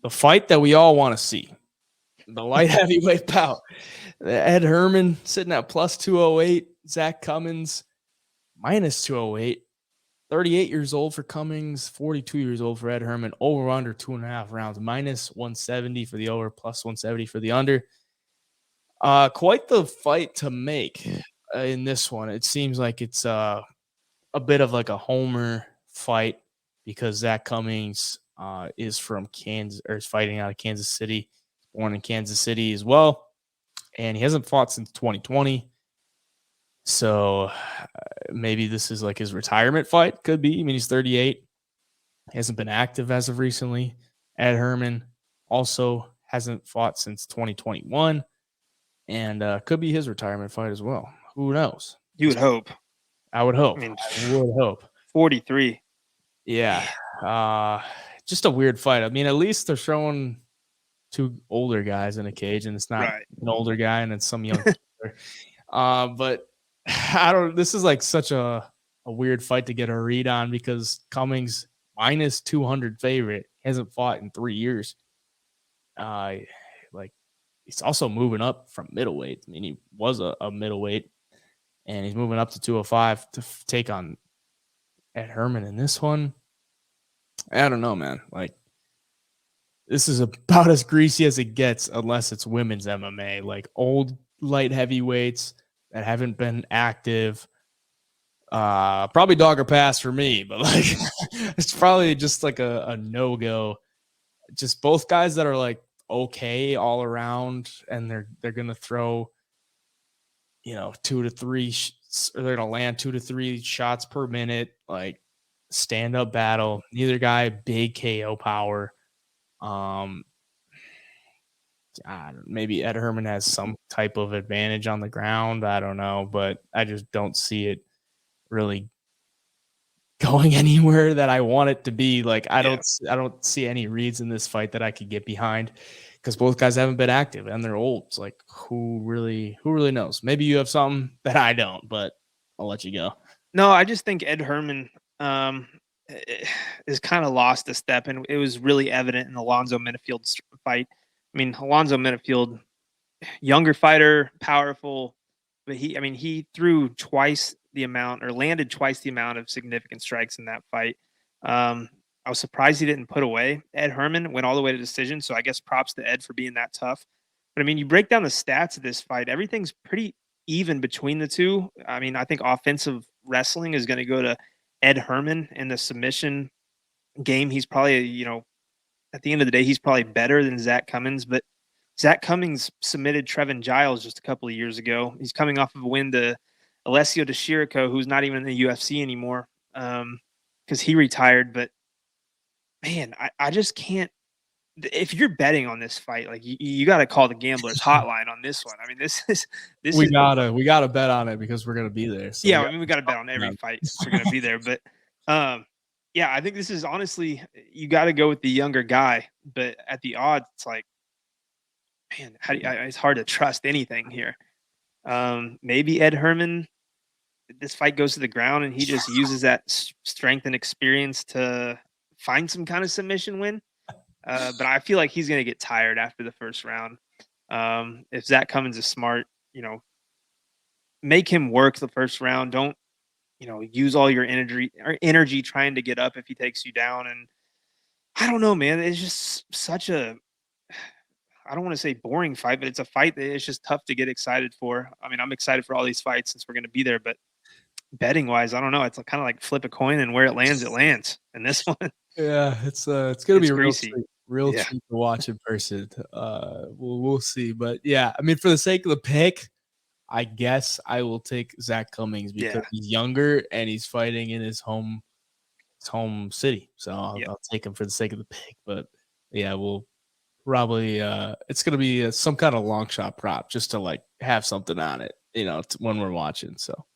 the fight that we all want to see, the light heavyweight bout. Ed Herman sitting at plus 208, Zach Cummings minus 208. 38 years old for Cummings, 42 years old for Ed Herman. Over under 2.5 rounds, minus 170 for the over, plus 170 for the under. Quite the fight to make in this one. It seems like it's a bit of like a homer fight because Zach Cummings is from Kansas, or is fighting out of Kansas City, born in Kansas City as well, and he hasn't fought since 2020. So maybe this is like his retirement fight. Could be. I mean, he's 38. He hasn't been active as of recently. Ed Herman also hasn't fought since 2021. And could be his retirement fight as well. Who knows? You would hope. I would hope. I would hope. 43. Yeah. Just a weird fight. I mean, at least they're showing two older guys in a cage, and it's not an older guy and it's some young killer. But this is like such a weird fight to get a read on because Cummings minus 200 favorite, hasn't fought in 3 years. He's also moving up from middleweight. I mean, he was a middleweight, and he's moving up to 205 to take on Ed Herman in this one. I don't know, man. Like, this is about as greasy as it gets unless it's women's MMA. Like, old light heavyweights that haven't been active. Probably dog or pass for me, but like it's probably just like a no-go. Just both guys that are like okay all around, and they're gonna throw 2 to 3 or they're gonna land 2 to 3 shots per minute, like stand-up battle. Neither guy big KO power. Maybe Ed Herman has some type of advantage on the ground. I don't know, but I just don't see it really going anywhere that I want it to be. Like, I don't see any reads in this fight that I could get behind because both guys haven't been active and they're old. It's like, who really knows? Maybe you have something that I don't, but I'll let you go. No, I just think Ed Herman is kind of lost a step, and it was really evident in the Alonzo Menifield's fight. I mean, Alonzo Menifield, younger fighter, powerful, but he threw twice the amount, or landed twice the amount of significant strikes in that fight. I was surprised he didn't put away Ed Herman, went all the way to decision. So I guess props to Ed for being that tough. But I mean, you break down the stats of this fight, everything's pretty even between the two. I mean, I think offensive wrestling is going to go to Ed Herman. In the submission game, he's probably, at the end of the day, he's probably better than Zach Cummings. But Zach Cummings submitted Trevin Giles just a couple of years ago. He's coming off of a win to Alessio De Chirico, who's not even in the UFC anymore because he retired. But man, I just can't. If you're betting on this fight, like you got to call the Gamblers Hotline on this one. I mean, we gotta bet on it because we're gonna be there. So we got to bet on every fight since we're gonna be there. But yeah, I think this is honestly, you got to go with the younger guy. But at the odds, it's like, man, it's hard to trust anything here. Maybe Ed Herman, this fight goes to the ground and he just uses that strength and experience to find some kind of submission win. But I feel like he's going to get tired after the first round. If Zach Cummings is smart, make him work the first round. Don't, use all your energy trying to get up if he takes you down. And I don't know, man. It's just such a, I don't want to say boring fight, but it's a fight that it's just tough to get excited for. I mean, I'm excited for all these fights since we're going to be there, but betting wise, I don't know. It's kind of like flip a coin, and where it lands, it lands. And this one, yeah, it's going to be real yeah. treat to watch in person. We'll see, but yeah, I mean, for the sake of the pick, I guess I will take Zach Cummings because he's younger and he's fighting in his home city. So I'll take him for the sake of the pick. But yeah, we'll probably it's gonna be some kind of long shot prop just to like have something on it, when we're watching. So